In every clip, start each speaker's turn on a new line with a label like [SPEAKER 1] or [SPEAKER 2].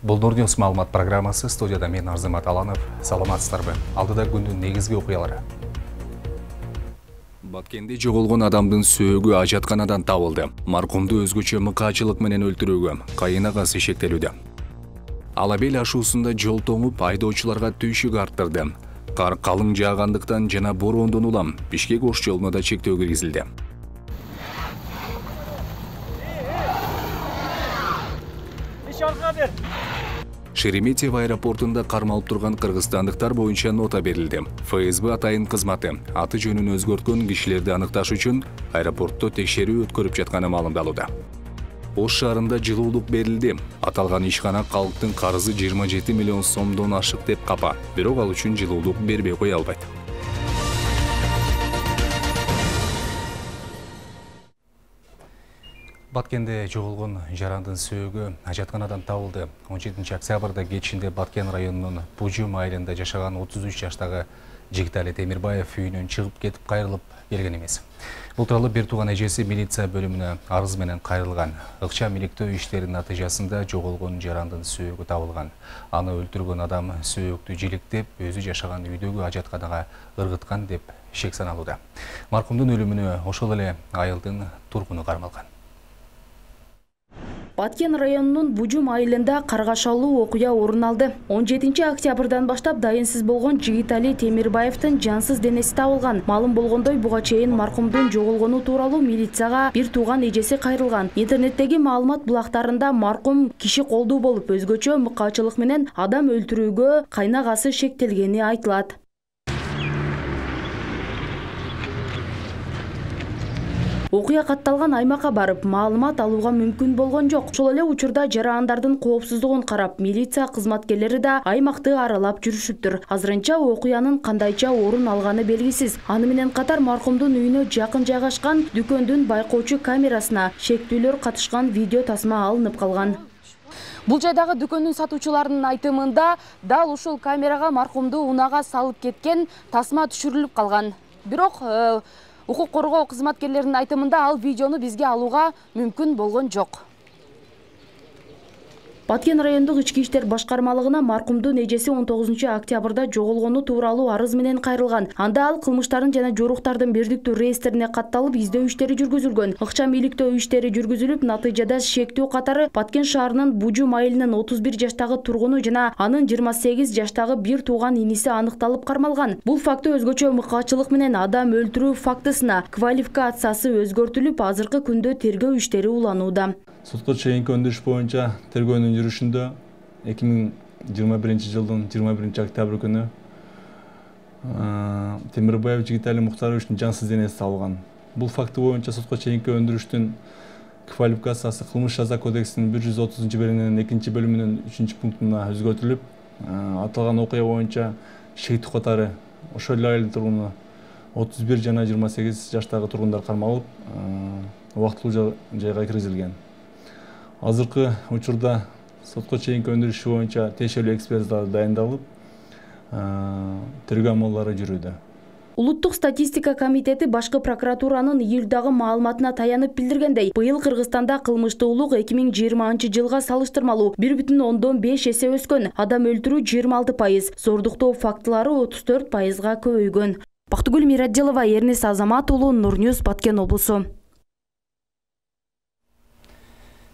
[SPEAKER 1] Бұл Нұрньюс маалымат программасы, студияда мен Арзамат Аланов. Саламатсыздарбы. Алдыда күндүн негизги окуялары. Баткенде жоголгон адамдын сөөгү ажатканадан табылды. Маркумду өзгөчө мыкаачылык менен өлтүрүүгө кайынагасы шектелүүдө. Алабел ашуусунда жол тоңуп, айдоочуларга түйшүк арттырды. Кар калың жаагандыктан жана бороондон улам Бишкек Ош жолуна да чектөө киргизилди. Шереметьево аэропортунда кармалып турган кыргызстандыктар боюнча нота берилди. ФСБ атайын кызматы аты жөнүн өзгөрткөн кишилерди аныкташ үчүн аэропортто текшерүү өткөрүп жатканы маалымдалууда. Ош шаарында жылуулук берилди. Аталган ишкана калктын карызы 27 миллион сомдон ашык деп капа. Бирок ал үчүн жылуулук бербей кое албайт. Баткенде жоголгон жарандын сөөгү ажатканадан табылды. 17 октябрда кечинде Баткен районунун Бужум айылында жашаган 33 жаштагы Жигитали Темирбаев үйүнөн чыгып кетип кайрылып келген эмес. Бул тууралуу бир тууган эжеси милиция бөлүмүнө арыз менен кайрылган. Ыкчам иликтөө иштеринин натыйжасында жоголгон жарандын сөөгү табылган. Аны өлтүргөн адам сөөктү жиликтеп, өзү жашаган үйдөгү ажатканага ыргыткан деп шек саналууда. Маркумдун өлүмүнө ошол эле айылдын тургуну кармалган.
[SPEAKER 2] Баткен районунун Бужум айылында каргашалуу окуя орун алды. 17 октябрдан баштап дайынсыз болгон Жигитали Темирбаевдин жансыз денеси табылган. Маалым болгондой, буга чейин маркумдун жоголгону тууралуу милицияга бир тууган эжеси кайрылган. Интернеттеги маалымат булактарында маркум киши колдуу болуп, өзгөчө мыкаачылык менен адам өлтүрүүгө кайнагасы шектелгени айтылат. Окуя катталган аймакка барып, маалымат алууга мүмкүн болгон жок. Ошол эле учурда жарандардын коопсуздугун карап, милиция кызматкерлери да аймакты аралап жүрүшүптүр. Азырынча окуянын кандайча орун алганы белгисиз. Аны менен катар маркумдун үйүнө жакын жайгашкан дүкөндүн байкоочу камерасына шектүүлөр катышкан видео тасма алынып калган. Бул жайдагы дүкөндүн сатуучуларынын айтымында дал ушул камерага маркумду унаага салып кеткен тасма түшүрүлүп калган. Бирок укук коргоо кызматкерлеринин айтымында ал видеону бизге алууга мүмкүн болгон жок. Баткен райондук ички иштер башкармалыгына маркумдун эжеси 19 октябрда жоголгону тууралуу арыз менен кайрылган. Анда ал кылмыштардын жана жоруктардын бирдиктүү реестрине катталып, издөө иштери жүргүзүлгөн. Ыкчам иликтөө иштери жүргүзүлүп, натыйжада шектүү катары Баткен шаарынын Бужум айылынын 31 жаштагы тургуну жана анын 28 жаштагы бир тууган иниси аныкталып кармалган. Бул факты өзгөчө мыкаачылык менен адам өлтүрүү фактысына квалификациясы өзгөртүлүп, азыркы күндө тергөө иштери уланууда.
[SPEAKER 3] Сотко чейинки өндүрүш боюнча тергөөнүн жүрүшүндө 2021 жылдын 21 октябрь күнү Темирбаев Жигитали Мухтаровичтин жансыз денеси табылган. Бул факты боюнча сотко чейинки өндүрүштүн квалификациясы кылмыш жаза кодексинин 130-беренин 2-бөлүмүнүн 3-пунктуна өзгөртүлүп, аталган окуя боюнча шектүү катары ошол эле айыл тургуну 31 жана 28 жаштагы тургундар кармалып, убактылуу жайга киргизилген. Азыркы учурда сотко чейинки өндүрүш боюнча тиешелүү экспертиза дайындалып, тергөө амалдары жүрүүдө.
[SPEAKER 2] Улуттук статистика комитети башкы прокуратуранын июлдагы маалыматына таянып билдиргендей, быйыл Кыргызстанда кылмыштуулук 2020 жылга салыштырмалуу 1,5 эсе өскөн. Адам өлтүрүү 26%, зордуктоо фактылары 34%га көбөйгөн. Бактыгүл Мирадилова, Эрнис Азамат уулу, Нурньюс, Баткен облусу.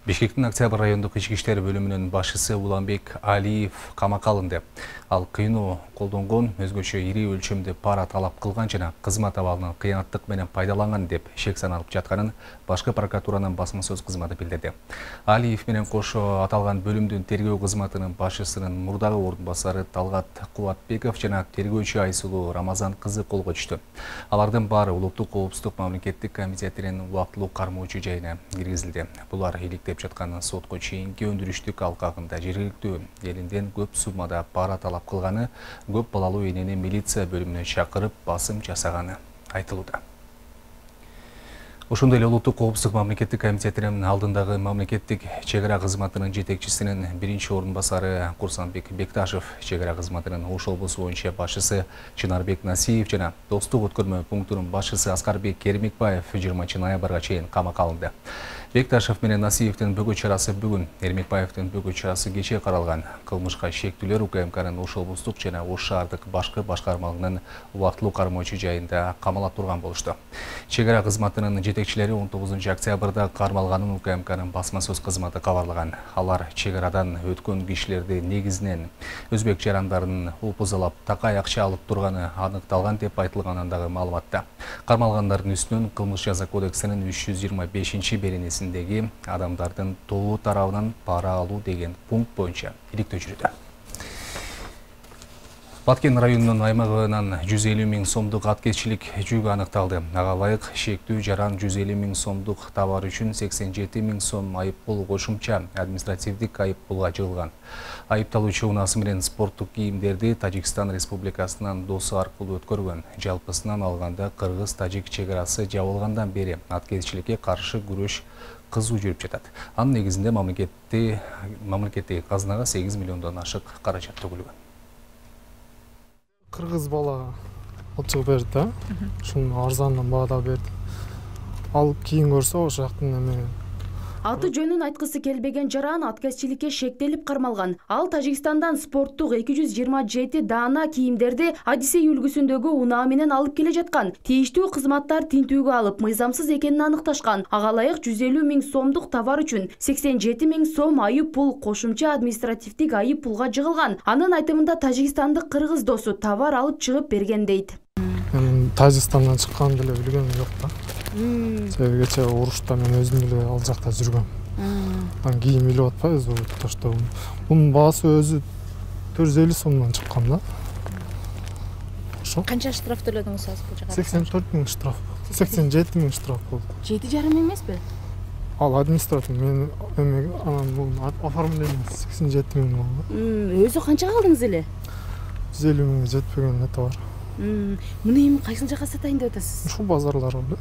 [SPEAKER 1] Бишкектин Октябрь райондук ички иштер бөлүмүнүн башчысы Уланбек Алиев камакка алынды. Ал кыйноо колдонгон, өзгөчө ири өлчөмдө пара талап кылган жана кызмат абалынан кыянаттык менен пайдаланган деп шек саналып жатканын башкы прокуратуранын басма сөз кызматы билдирди. Алиев менен кошо аталган бөлүмдүн тергөө кызматынын башчысынын мурдагы ордун басары Талгат Кубатбеков жана тергөөчү Айсулуу Рамазан кызы колго түштү. Алардын баары улуттук коопсуздук мамлекеттик комитетинин убактылуу кармоочу жайына киргизилди. Булар иликтеп жаткан сотко чейинки өндүрүштүк алкагында жергиликтүү элинден көп суммада пара талап кылганы, көп балалуу энени милиция бөлүмүнө чакырып басым жасаганы айтылууда. Ошондой эле улуттук коопсуздук мамлекеттик комитетинин алдындагы мамлекеттик чек ара кызматынын жетекчисинин биринчи ордун басары Курсанбек Бекташев, чек ара кызматынын Ош облусу боюнча башчысы Чынарбек Насиев жана Достук өткөрмө пунктунун башчысы Аскарбек Кермекбаев 20 ноябрга чейин камакка алынды. Бекташев менен Насиевдин бөгөө чарасы бүгүн, Эрмекбаевдин бөгөө чарасы кечээ каралган. Кылмышка шектүүлөр УКМКнын Ош облустук жана Ош шаардык башкы башкармалыгынын убактылуу кармоочу жайында камалап турган болушту. Чегара кызматынын жетекчилери 19 октябрда кармалганын УКМКнын басма сөз кызматы кабарлаган. Алар чегарадан өткөн кишилерди негизинен өзбек жарандарын упузалап такай акча алып турганы аныкталган деп айтылганындагы маалыматта. Кармалгандардын үстүнөн Кылмыш жаза кодексинин 325-беренесиндеги адамдардын тобу тарабынан пара алуу деген пункт боюнча иликтөө жүрүүдө. Баткен районунун аймагынан 150 000 сомдук аткезчилик жүк аныкталды. Ага ылайык шектүү жаран 150 000 сомдук товар үчүн 87 000 сом айыппул кошумча административдик айыппулга жыгылган. Айыпталуучу унаасы менен спорттук кийимдерди Тажикстан Республикасынан досу аркылуу өткөргөн. Жалпысынан алганда Кыргыз-Тажик чегарасы жабылгандан бери аткезчиликке каршы күрөш кызуу жүрүп жатат. Анын негизинде мамлекеттеги казынага 8 миллиондон ашык каражат төгүлгөн.
[SPEAKER 4] Кыргыз бала алчыгы берди да. Шуну арзандан баада берди. Ал кийин көрсө ошол жактын эме
[SPEAKER 2] Аты жөнүн айткысы келбеген жаран аткезчиликке шектелип кармалган. Ал Тажикстандан спорттук 227 даана кийимдерди Одиссей үлгүсүндөгү унаа менен алып келе жаткан. Тийиштүү кызматтар тинтүүгө алып, мыйзамсыз экенин аныкташкан. Ага ылайык 150 000 сомдук товар үчүн 87 000 сом айып пул кошумча административдик айып пулга жыгылган. Анын айтымында тажикстандык кыргыз досу товар алып чыгып берген дейт.
[SPEAKER 4] Тажикстандан чыккан деле билгем жок да. Себебиче урушта мен өзүм эле ал жакта жүргөм. Ан кийим илип атпайбыз ошто. Бунун баасы өзү 450 сомдон чыккан да. Ошо.
[SPEAKER 5] Канча штраф төлөдүңүз азыр бул жака?
[SPEAKER 4] 84 000 штраф. 87 000 штраф болду.
[SPEAKER 5] 7,5 эмеспи?
[SPEAKER 4] Ал административ мен анан бул оформление 87 000 болду.
[SPEAKER 5] Өзү канчага алдыңыз эле?
[SPEAKER 4] 150 000 жетпеген товар.
[SPEAKER 5] Муну эми кайсыл жака сатайын деп атасыз?
[SPEAKER 4] Ушул базарларга.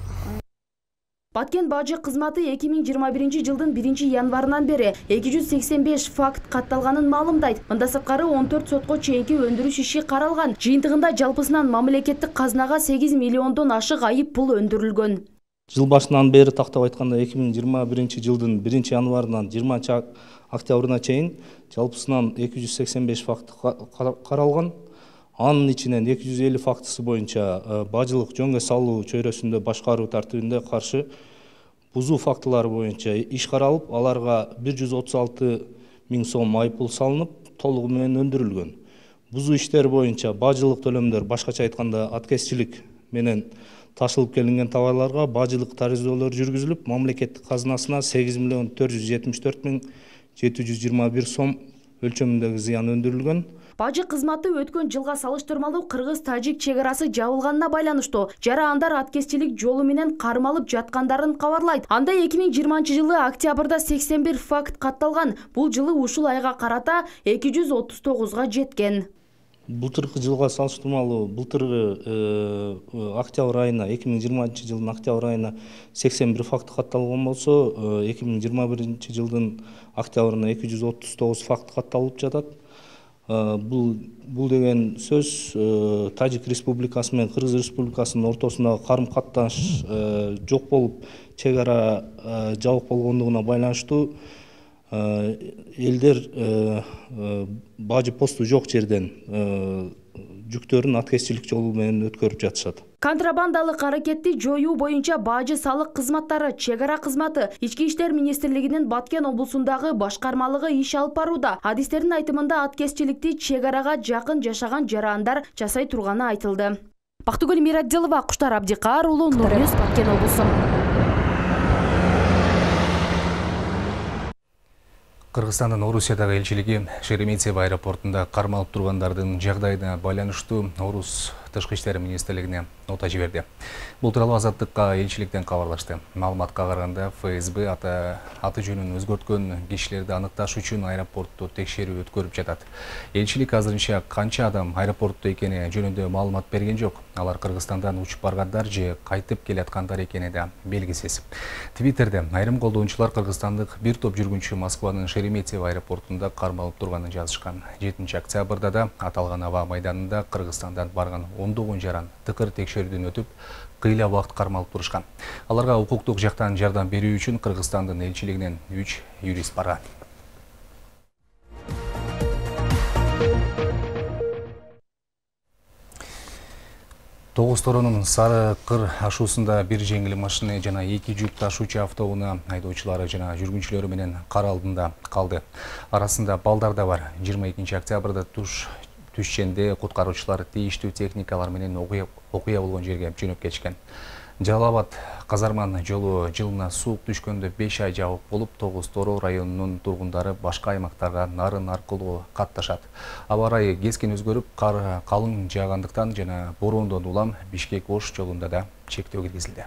[SPEAKER 2] Баткен бажы кызматы 2021 жылдын 1 январынан бери 285 факт катталганын маалымдайт. Мында сырткары 14 сотко чейинки өндүрүш иши каралган. Жыйынтыгында жалпысынан мамлекеттик казынага 8 миллиондон ашык айып пул өндүрүлгөн.
[SPEAKER 6] Жыл башынан бери тактап айтканда 2021 жылдын 1 январынан 20 октябрына чейин жалпысынан 285 факт каралган. Анын ичинен 250 фактысы боюнча бажылык жөнгө салуу чөйрөсүндө башкаруу тартибинде каршы бузуу фактылары боюнча иш каралып, аларга 136 000 сом айыппул салынып, толугу менен өндүрүлгөн. Бузуу иштери боюнча бажылык төлөмдөр, башкача айтканда аткезчилик менен ташылып келинген товарларга бажылык таризолор жүргүзүлүп, мамлекеттик казынасына 8 474 721 сом өлчөмүндөгү зыян өндүрүлгөн.
[SPEAKER 2] Бажы кызматы өткөн жылга салыштырмалуу Кыргыз-Тажик чегарасы жабылганына байланыштуу жарандар аткезчилик жолу менен кармалып жаткандарын кабарлайт. Анда 2020 жылы октябрда 81 факт катталган. Бул жылы ушул айга карата 239га жеткен.
[SPEAKER 6] Былтыркы жылга салыштырмалуу былтыркы октябрь айына 2020 жылдын октябрь айына 81 факт катталган болсо, 2021 жылдын октябрына 239 факт катталып жатат. Бул деген сөз Тажик Республикасы менен Кыргыз Республикасынын ортосундагы карым-каттаныш жок болуп, чегара жабык болгондугуна байланыштуу элдер бажы посту жок жерден жүктөрүн аткезчилик жолу менен өткөрүп жатышат.
[SPEAKER 2] Контрабандалык аракетти жоюу боюнча бажы салык кызматтары, чегара кызматы, Ички иштер министрлигинин Баткен облусундагы башкармалыгы иш алып барууда. Адистердин айтымында аткезчиликти чегарага жакын жашаган жарандар жасай турганы айтылды. Бактыгүл Мирадилова, Куштар Абдикар уулу, Нурньюз, Баткен облусу.
[SPEAKER 1] Кыргызстандын Орусиядагы элчилиги Шереметьево аэропортунда кармалып тургандардын жагдайына байланыштуу Орус Тышкы иштер министрлигине нота жиберди. Бул тууралуу Азаттыкка элчиликтен кабарлашты. Маалыматка караганда ФСБ аты жөнүн өзгөрткөн кишилерди аныкташ үчүн аэропортту текшерүү өткөрүп жатат. Элчилик азырынча канча адам аэропортто экени жөнүндө маалымат берген жок. Алар Кыргызстандан учуп баргандар же кайтып келаткандар экени да белгисиз. Твиттерде айрым колдонуучулар кыргызстандык бир топ жүргүнчү Москванын Шереметьево аэропортунда кармалып турганын жазышкан. 7 октябрда да аталган аба майданында Кыргызстандан барган 10 жаран тыкыр текшерүү текшерүүдөн өтүп, кыйла убакыт кармалып турушкан. Аларга укуктук жактан жардам берүү үчүн Кыргызстандын элчилигинен 3 юрист барган. Тогуз Торонун Сары Кыр ашуусунда бир жеңил машина жана 2 жүк ташуучу автоунаа айдоочулары жана жүргүнчүлөрү менен кар алдында калды. Арасында балдар да бар. 22 октябрда түшченде куткаруучулар тийиштүү техникалар менен окуя болгон жерге жөнөп кетишкен. Жалал-Абад казарман жолу жылына суук түшкөндө 5 ай жабык болуп, Тогуз Тороо районунун тургундары башка аймактарга нарын аркылуу катташат. Аба ырайы кескин өзгөрүп, кар калың жаагандыктан жана бороондон улам Бишкек-Ош жолунда да чектөө киргизилди.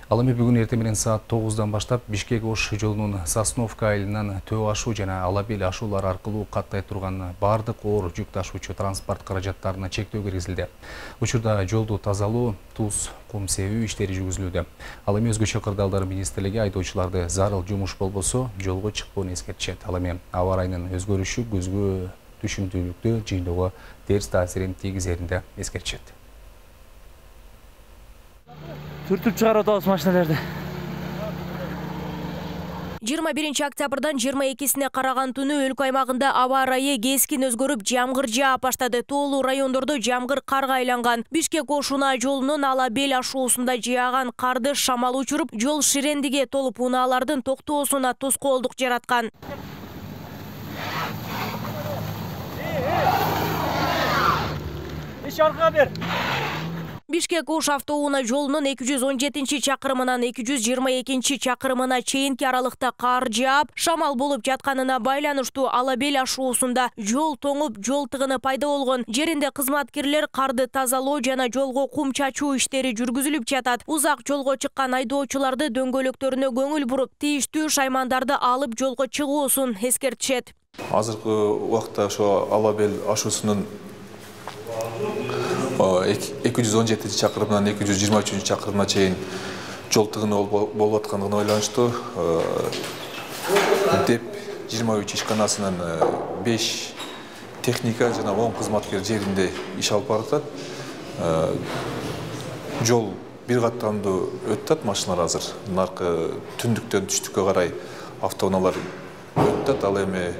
[SPEAKER 1] Ал эми бүгүн эртең менен саат 9-дан баштап Бишкек-Ош жолунун Сосновка айылынан Төө ашуу жана Алабел ашуулар аркылуу каттай турган бардык оор жүк ташуучу транспорт каражаттарына чектөө киргизилди. Учурда жолду тазалоо, туз, кум себүү иштери жүргүзүлүүдө. Ал эми өзгөчө кырдаалдар министрлиги айдоочуларды зарыл жумуш болбосо жолго чыкпоону эскертишет. Ал эми аба ырайынын өзгөрүшү көзгө түшүмдүүлүктү жыйноого терс таасирин тийгизерин эскертишет.
[SPEAKER 7] Түртүп чыгарып атабыз машиналарды.
[SPEAKER 8] 21 октябрдан 22-сине караган түнү өлкө аймагында аба ырайы кескин өзгөрүп, жамгыр жаап баштады. Тоолуу райондордо жамгыр карга айланган. Бишкек-Ош унаа жолунун Алабел ашуусунда жааган карды шамал учуруп, жол ширендиге толуп, унаалардын токтоосуна тоскоолдук жараткан.
[SPEAKER 7] Иш аркага бер.
[SPEAKER 8] Бишкек-Ош автоунаа жолунун 217-чакырымынан 222-чакырымына чейинки аралыкта кар жаап, шамал болуп жатканына байланыштуу Алабел ашуусунда жол тоңуп, жол тыгыны пайда болгон. Жеринде кызматкерлер карды тазалоо жана жолго кум чачуу иштери жүргүзүлүп жатат. Узак жолго чыккан айдоочуларды дөңгөлөктөрүнө көңүл буруп, тийиштүү шаймандарды алып жолго чыгуусун эскертишет.
[SPEAKER 9] Азыркы убакта ошо Алабел ашуусунун 217 чакырымдан 223 чакырымына чейин жол тыгыны болуп аткандыгына байланыштуу деп 23 ишканасынын 5 техника жана 10 кызматкер жеринде иш алып баратат. Жол бир каттамдуу өтөт, машиналар азыр наркы түндүктөн түштүккө карай автоунаалар өтөт. Ал эми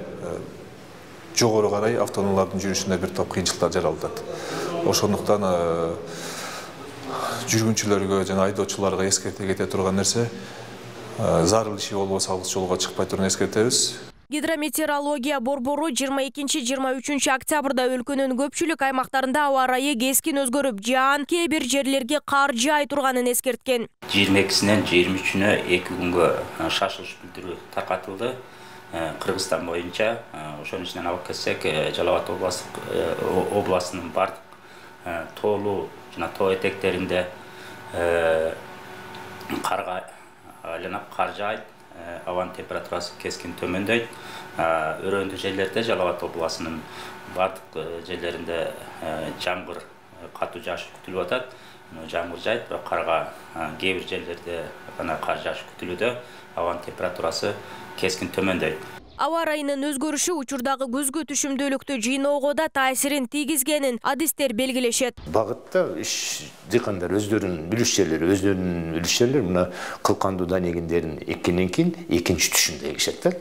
[SPEAKER 9] жогору карай автоунаалардын жүрүшүндө бир топ кыйынчылыктар жаралат. Ошондуктан жүргүнчүлөргө жана айдоочуларга эскерте кете турган нерсе, зарыл иши болбосо алыс жолго чыкпай туруп эскертебиз.
[SPEAKER 8] Гидрометеорология борбору 22-23 октябрда өлкөнүн көпчүлүк аймактарында аба ырайы кескин өзгөрүп, жаан кээ бир жерлерге кар жаай турганын эскерткен.
[SPEAKER 10] 22-синен 23-үнө 2 күнгө шашылыш билдирүү таркатылды. Кыргызстан боюнча, ошонун ичинен алып кетсек, Жалал-Абад областынын бардык тоолуу жана тоо этектеринде карга айланып, кар жаайт, абанын температурасы кескин төмөндөйт. Өрөөндүү жерлерде Жалал-Абад областынын бардык жерлеринде жамгыр, катуу жааш күтүлүп атат. Жамгыр жаайт, бирок карга кээ бир жерлерде гана кар жааш күтүлүүдө. Абанын температурасы кескин төмөндөйт.
[SPEAKER 8] Аба ырайынын өзгөрүшү учурдагы көзгө түшүмдүүлүктү жыйноого да таасирин тийгизгенин адистер белгилешет.
[SPEAKER 11] Багытта дыйкандар өздөрүнүн билишчелер мына кылкандуудан эгиндерин эккенден кийин экинчи түшүмдө эгишет да.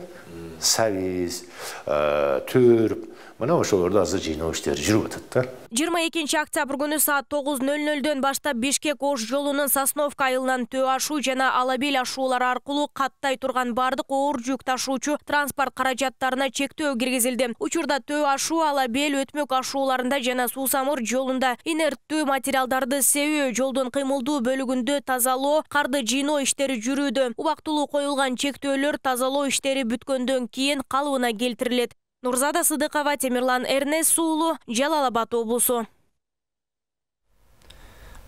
[SPEAKER 11] Сабиз, төрүп, мына ошолорду азыр жыйноо иштери жүрүп атат да.
[SPEAKER 8] 22 октябрь күнү саат 9:00-дөн баштап Бишкек-Ош жолунун Сосновка айылынан Төө ашуу жана Алабел ашуулары аркылуу каттай турган бардык оор жүк ташуучу транспорт каражаттарына чектөө киргизилди. Учурда Төө ашуу, Алабел, Өтмөк ашууларында жана Суусамыр жолунда инерттүү материалдарды себүү, жолдун кыймылдуу бөлүгүндө тазалоо, карды жыйноо иштери жүрүүдө. Убактылуу коюлган чектөөлөр тазалоо иштери бүткөндөн кийин калыбына келтирилет. Нурзада Сыдыкова, Темирлан Эрнес уулу, Жалал-Абад облусу.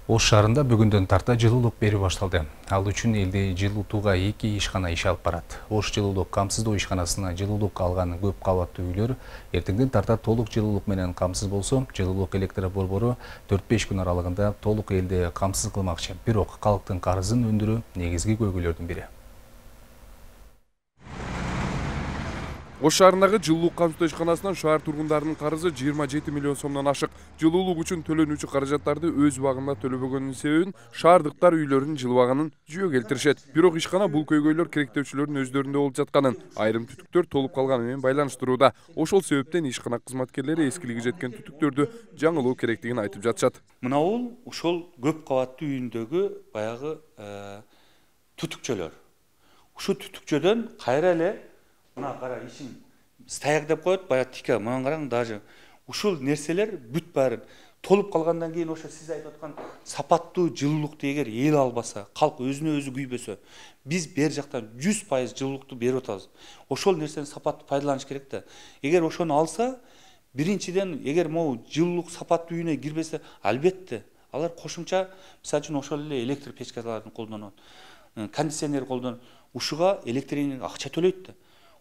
[SPEAKER 1] Ош шаарында бүгүндөн тарта жылуулук берүү башталды. Ал үчүн элде жылытууга 2 ишкана иш алып барат. Ош жылуулук камсыздоо ишканасына жылуулук алган көп кабаттуу үйлөр эртеңден тарта толук жылуулук менен камсыз болсо, жылуулук электр борбору 4-5 күн аралыгында толук элди камсыз кылмакчы. Бирок калктын карызын өндүрүү негизги көйгөйлөрдүн бири.
[SPEAKER 12] Ош шаарындагы жылуулук камсыздоо ишканасынан шаар тургундарынын карызы 27 миллион сомдон ашык. Жылуулук үчүн төлөнүүчү каражаттарды өз убагында төлөбөгөнүнүн себебин шаардыктар үйлөрүнүн жылыбаганын жүйө келтиришет. Бирок ишкана бул көйгөйлөр керектөөчүлөрдүн өздөрүндө болуп жатканын, айрым түтүктөр толуп калганы менен байланыштырууда. Ошол себептен ишкана кызматкерлери эскилиги жеткен түтүктөрдү жаңылуу керектигин айтып жатышат.
[SPEAKER 13] Мына бул ошол көп кабаттуу үйүндөгү баягы түтүкчөлөр. Ушу түтүкчөдөн кайра эле мына кара ишин стояк деп коет, баягы тика, мына караң, даже ушул нерселер бүт баарын толуп калгандан кийин ошо сиз айтып аткан сапаттуу жылуулукту эгер эл албаса, калк өзүнө өзү күйбөсө, биз бер жактан 100% жылуулукту берип атабыз. Ошол нерсени сапаттуу пайдаланыш керек да. Эгер ошону алса, биринчиден эгер могу жылуулук сапаттуу үйүнө кирбесе, албетте алар кошумча, мисалы үчүн ошол эле электр печкаларын колдонот, кондиционер колдонот, ушуга электр энергия акча төлөйт да.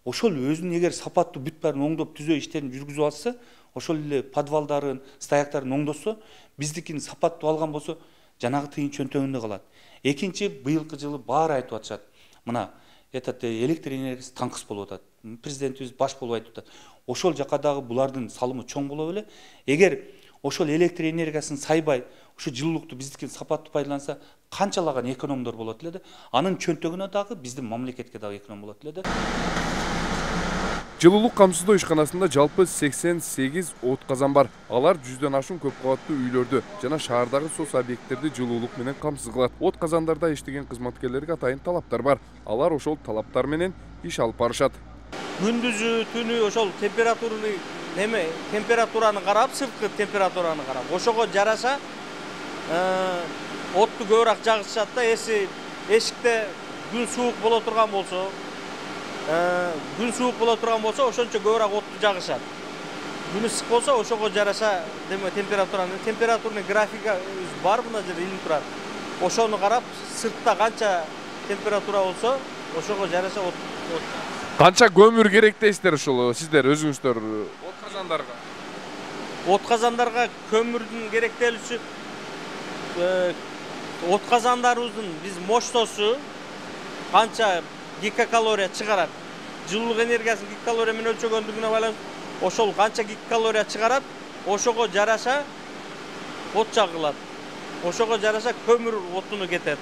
[SPEAKER 13] Ошол өзүнүн эгер сапаттуу бүт баарын оңдоп түзөө иштерин жүргүзүп алса, ошол эле подвалдарын, стояктарын оңдосо, биздикин сапаттуу алган болсо, жанагы тыйын чөнтөгүндө калат. Экинчи, быйылкы жылы баары айтып атышат. Мына, электр энергиясы таңкыс болуп атат. Президентибиз баш болуп айтып атат. Ошол жака дагы булардын салымы чоң боло беле. Эгер ошол электр энергиясын сайбай, ушу жылуулукту биздикин сапаттуу пайдаланса, канчалаган экономдор болот эле да. Анын чөнтөгүнө дагы биздин мамлекетке дагы эконом болот эле да.
[SPEAKER 12] Жылуулук камсыздоо ишканасында жалпы 88 от казан бар. Алар 100дөн ашуун көп кабаттуу үйлөрдү жана шаардагы соц объекттерди жылуулук менен камсыз кылат. От казандарда иштеген кызматкерлерге атайын талаптар бар. Алар ошол талаптар менен иш алып барышат.
[SPEAKER 14] Күндүзү, түнү ошол температураны карап, сырткы температураны карап, ошого жараша отту көбүрөөк жагышат да. Эшикте күн суук боло турган болсо, ошончо көбүрөөк отту жагышат. Күнү ысык болсо, ошого жараша температурный графика бар, мына жерде илинип турат. Ошону карап, сыртта канча температура болсо, ошого жараша от.
[SPEAKER 12] Канча көмүр керек дейсиздер ушул сиздер өзүңүздөр от казандарга?
[SPEAKER 14] От казандарга көмүрдүн керектелүүсү, от казандарыбыздын биз мощносту канча гигакалория чыгарат. Жылуулук энергиясын гигакалория менен өлчөгөндүгүнө байланыштуу ошол канча гигакалория чыгарат, ошого жараша от жагылат. Ошого жараша көмүр отуну кетет.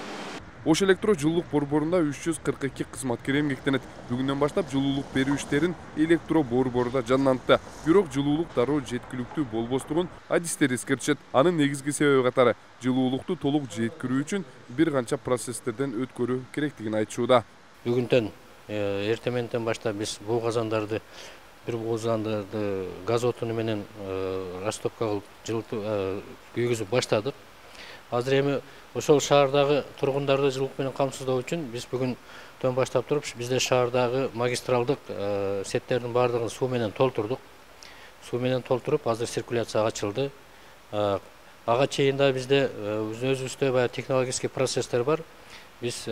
[SPEAKER 12] Ош электро жылуулук борборунда 342 кызматкер эмгектенет. Бүгүндөн баштап жылуулук берүү иштерин электро борборунда жанлантты. Бирок жылуулук дароо жеткиликтүү болбостугун адистер эскертишет. Анын негизги себеби катары жылуулукту толук жеткирүү үчүн бир канча процесстерден өткөрүү керектигин айтышууда.
[SPEAKER 15] Бүгүндөн эртең менен баштап биз бул казандарды газ отуну менен растопка кылып күйгүзүп баштадык. Азыр эми ошол шаардагы тургундарды жылуулук менен камсыздоо үчүн биз бүгүндөн баштап туруп бизде шаардагы магистралдык сеттердин баардыгын суу менен толтурдук. Суу менен толтуруп азыр циркуляцияга ачылды. Ага чейин да бизде өзүбүздө баягы технологический процесстер бар. Биз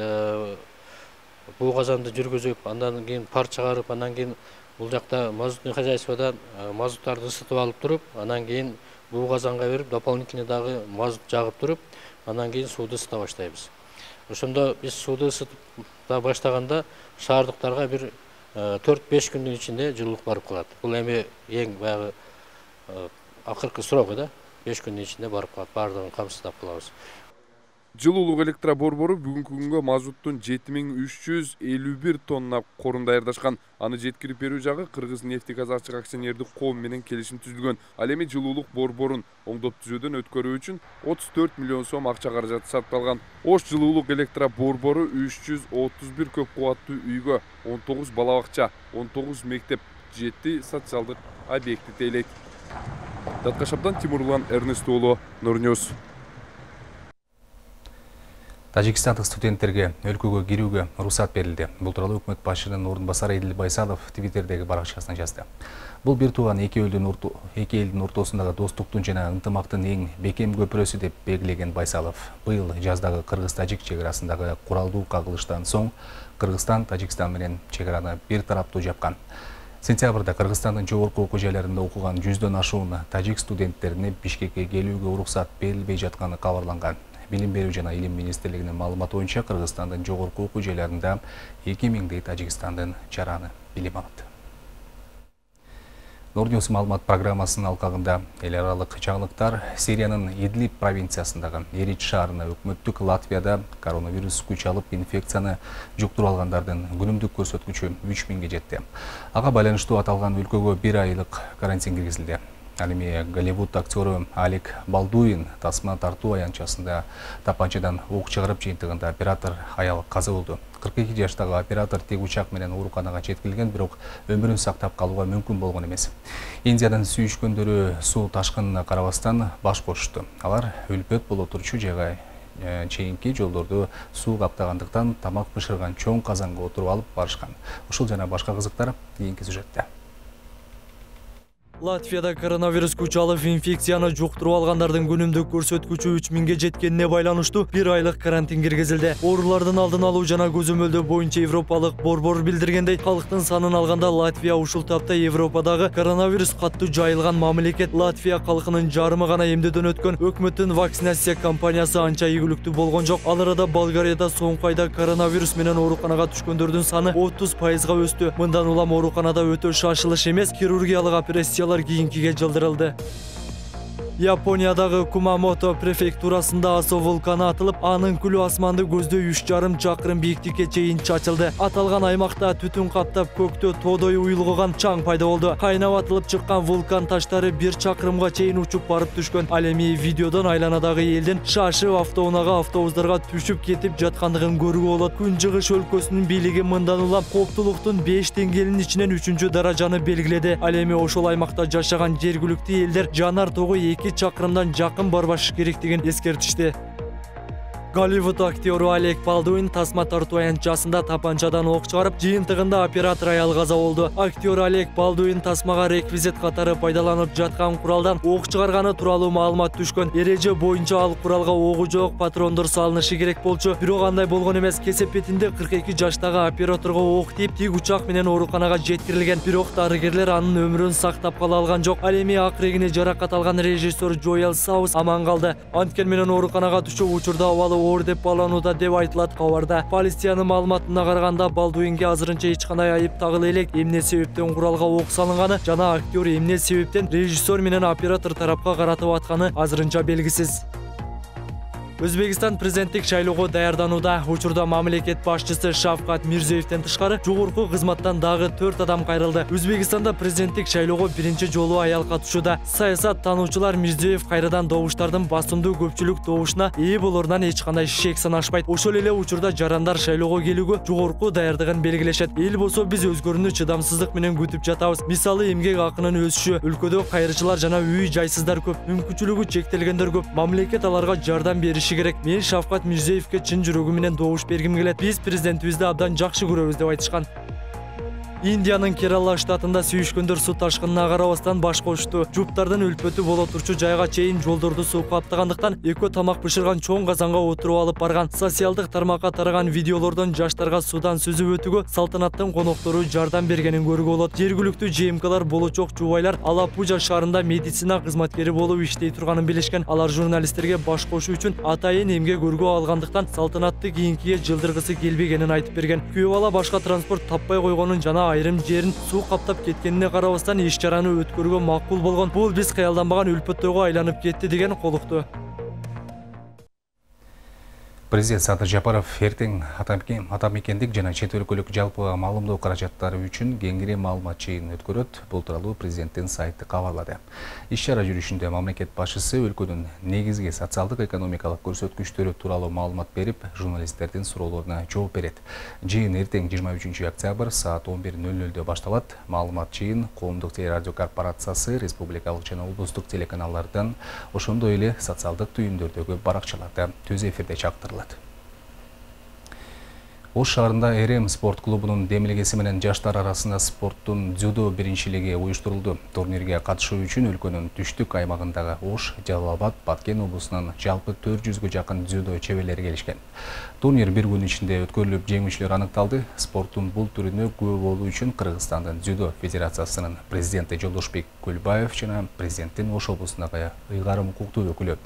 [SPEAKER 15] бул казанды жүргүзүп, андан кийин пар чыгарып, андан кийин бул жакта мазутный хозяйстводан мазуттарды ысытып алып туруп, андан кийин бул казанга берип, дополнительный дагы мазут жагып туруп, андан кийин сууду ысыта баштайбыз. Ошондо биз сууду ысытып баштаганда шаардыктарга бир 4-5 күндүн ичинде жылуулук барып калат. Бул эми эң баягы акыркы срогу да, 5 күндүн ичинде барып калат, баардыгын камсыздап калабыз.
[SPEAKER 12] Жылуулук электро борбору бүгүнкү күнгө мазуттун 7351 тонна корун даярдашкан. Аны жеткирип берүү жагы Кыргыз нефтегаз ачык акционердик коом менен келишим түзүлгөн. Ал эми жылуулук борборун оңдоп түзүүдөн өткөрүү үчүн 34 миллион сом акча каражаты сатып. Ош жылуулук электро борбору 331 көп кубаттуу үйгө 19 бала бакча, 19 мектеп, 7 социалдык объекти тейлейт. Таткашаптан Тимурлан Эрнест уулу, Нурньюз.
[SPEAKER 1] Тажикстандык студенттерге өлкөгө кирүүгө уруксат берилди. Бул тууралуу өкмөт башчынын орун басары Эдил Байсалов Твиттердеги баракчасына жазды. Бул бир тууган эки элдин ортосундагы достуктун жана ынтымактын эң бекем көпүрөсү деп белгилеген Байсалов быйыл жаздагы кыргыз-тажик чек арасындагы куралдуу кагылыштан соң Кыргызстан Тажикстан менен чек араны бир тараптуу жапкан. Сентябрда Кыргызстандын жогорку окуу жайларында окуган 100дөн ашуун тажик студенттерине Бишкекке келүүгө уруксат берилбей жатканы кабарланган. Билим берүү жана илим министрлигинин маалыматы боюнча Кыргызстандын жогорку окуу жайларында 2000дей Тажикстандын жараны билим алат. Нордньюс маалымат программасынын алкагында эл аралык жаңылыктар Сириянын Идлиб провинциясындагы Эрич шаарына өкмөттүк Латвияда коронавирус күч алып инфекцияны жуктуруп алгандардын күнүмдүк көрсөткүчү 3000ге жетти. Ага байланыштуу аталган өлкөгө 1 айлык карантин киргизилди. Ал эми Голливуд актеру Алек Балдуин тасма тартуу аянтчасында тапанчадан ок чыгарып жыйынтыгында оператор аял каза болду. 42 жаштагы оператор тек учак менен ооруканага жеткирилген, бирок өмүрүн сактап калууга мүмкүн болгон эмес. Индиядан сүйүшкөндөрү суу ташкынына карабастан баш кошушту. Алар өлпөт боло турчу жайга чейинки жолдорду суу каптагандыктан тамак бышырган чоң казанга отуруп алып барышкан. Ушул жана башка кызыктар кийинки сюжетте.
[SPEAKER 16] Латвияда коронавирус күч алып инфекцияны жуктуруп алгандардын күнүмдүк көрсөткүчү 3000ге жеткенине байланыштуу 1 айлык карантин киргизилди. Оорулардын алдын алуу жана көзөмөлдөө боюнча Европалык борбор билдиргендей, калктын санын алганда Латвия ушул тапта Европадагы коронавирус каттуу жайылган мамлекет. Латвия калкынын жарымы гана эмдөөдөн өткөн. Өкмөттүн вакцинация кампаниясы анча ийгиликтүү болгон жок. Ал арада Болгарияда соңку айда коронавирус менен ооруканага түшкөндөрдүн саны 30%га өстү. Мындан улам ооруканада өтө шашылыш эмес, хирургиялык операция кийинкиге жылдырылды. Япониядагы Кумамото префектурасында Асо вулканы атылып, анын күлү асманды көздөй 3,5 чакырым бийиктикке чейин чачылды. Аталган аймакта түтүн каптап, көктө тоодой уюлгуган чаң пайда болду. Кайнап атылып чыккан вулкан таштары 1 чакырымга чейин учуп барып түшкөн. Ал эми видеодон айланадагы элдин шашып автоунаага автобустарга түшүп кетип жаткандыгын көрүүгө болот. Күнчыгыш өлкөсүнүн бийлиги мындан улам кооптулуктун 5 деңгээлинин ичинен 3-даражаны белгиледи. Ал эми ошол аймакта жашаган жергиликтүү элдер жанар тогу 2 чакырымдан жакын барбаш керектигин эскертишти. Голливуд актеру Алек Балдуин тасма тартуу аянтчасында тапанчадан ок чыгарып, жыйынтыгында оператор аял каза болду. Актер Алек Балдуин тасмага реквизит катары пайдаланып жаткан куралдан ок чыгарганы тууралуу маалымат түшкөн. Эреже боюнча ал куралга огу жок патрондор салынышы керек болчу. Бирок андай болгон эмес. Кесепетинде 42 жаштагы операторго ок тийип, тик учак менен ооруканага жеткирилген. Бирок дарыгерлер анын өмүрүн сактап кала алган жок. Ал эми акырегине жаракат алган режиссер Джоэл Саус аман калды. Анткени менен ооруканага түшүү учурда абалы оор деп бааланууда деп айтылат кабарда. Полициянын маалыматына караганда Балдуинге азырынча эч кандай айып тагыла элек. Эмне себептен куралга ок салынганы жана актер эмне себептен режиссер менен оператор тарапка каратып атканы азырынча белгисиз. Өзбекстан президенттик шайлоого даярданууда. Учурда мамлекет башчысы Шавкат Мирзиевден тышкары жогорку кызматтан дагы 4 адам кайрылды. Өзбекстанда президенттик шайлоого биринчи жолу аял катышууда. Саясат таануучулар Мирзиев кайрадан добуштардын басымдуу көпчүлүк добушуна ээ болорунан эч кандай шек санашпайт. Ошол эле учурда жарандар шайлоого келүүгө жогорку даярдыгын белгилешет. Эл болсо биз өзгөрүүнү чыдамсыздык менен күтүп жатабыз. Мисалы эмгек акынын өсүшү, өлкөдө кайрычылар жана үй жайсыздар көп, мүмкүнчүлүгү чектелгендер көп. Мамлекет аларга жардам бериши керек. Мен Шавкат Мирзиевге чын жүрөгүм менен добуш бергим келет. Биз президентибизди абдан жакшы көрөбүз деп айтышкан. Индиянын Керала штатында сүйүшкөндөр суу ташкынына карабастан баш кошту. Жуптардын өлпөтү боло турчу жайга чейин жолдорду суу каптагандыктан экөө тамак бышырган чоң казанга отуруп алып барган. Социалдык тармакка тараган видеолордон жаштарга судан сүзүп өтүүгө салтанаттын коноктору жардам бергенин көрүүгө болот. Жергиликтүү ЖМКлар болочок жубайлар Алапужа шаарында медицина кызматкери болуп иштей турганын билишкен. Алар журналисттерге баш кошуу үчүн атайын эмгек өргөө алгандыктан салтанатты кийинкиге жылдыргысы келбегенин айтып берген. Күйөө бала башка транспорт таппай койгонун жана айрым жерин суу каптап кеткенине карабастан иш чараны өткөрүүгө макул болгон. Бул биз каялданбаган өлпөттөйгө айланып кетти деген колукту.
[SPEAKER 1] Президент Садыр Жапаров эртең атамекендик жана чет өлкөлүк жалпы маалымдоо каражаттары үчүн кеңири маалымат жыйынын өткөрөт. Бул тууралуу президенттин сайты кабарлады. Иш-чара жүрүшүндө мамлекет башчысы өлкөнүн негизги социалдык экономикалык көрсөткүчтөрү тууралуу маалымат берип, журналисттердин суроолоруна жооп берет. Жыйын эртең 23 октябрь саат 11:00 башталат. Маалымат жыйын Коомдук телерадио корпорациясы, республикалык жана облустук телеканалдардан, ошондой эле социалдык түйүндөрдөгү баракчаларда түз эфирде чактырылат. Ош шаарында РМ спорт клубунун демилгеси менен жаштар арасында спорттун дзюдо биринчилиги уюштурулду. Турнирге катышуу үчүн өлкөнүн түштүк аймагындагы Ош, Жалал Абад, Баткен облусунан жалпы 400гө жакын дзюдо чеберлери келишкен. Турнир бир күн ичинде өткөрүлүп, жеңүүчүлөр аныкталды. Спорттун бул түрүнө күбө болуу үчүн Кыргызстандын дзюдо федерациясынын президенти Жолдошбек Көлбаев жана президенттин Ош облусундагы ыйгарым укуктуу өкүлү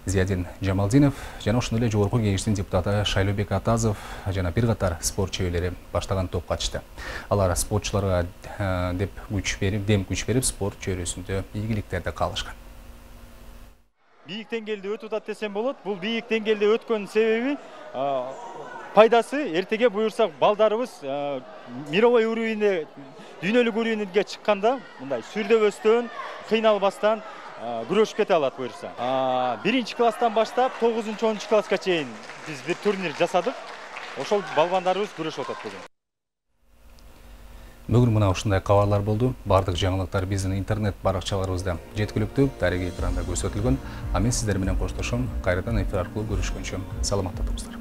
[SPEAKER 1] Зиядин Жамалдинов жана ошондой эле жогорку кеңештин депутаты Шайлообек Атазов жана бир катар спорт чеберлери баштаган топ катышты. Алар спортчуларга дем күч берип спорт чөйрөсүндө ийгиликтерде калышкан.
[SPEAKER 17] Бийик деңгээлде өтүп атат десем болот. Бул бийик деңгээлде өткөн себеби пайдасы эртеге буюрсак балдарыбыз мировой уровеньде, дүйнөлүк уровеньге чыкканда мындай сүрдөбөстөн, кыйналбастан күрөшүп кете алат буюрса. 1-класстан баштап 9-10 класска чейин биз бир турнир жасадык. Ошол балбандарыбыз күрөшүп атат бүгүн.
[SPEAKER 1] Бүгүн мына ушундай кабарлар болду. Бардык жаңылыктар биздин интернет баракчаларыбызда жеткиликтүү, тарыгый экранда көрсөтүлгөн. А мен сиздер менен коштошом. Кайрадан эфир аркылуу көрүшкөнчө саламатта туруңуздар.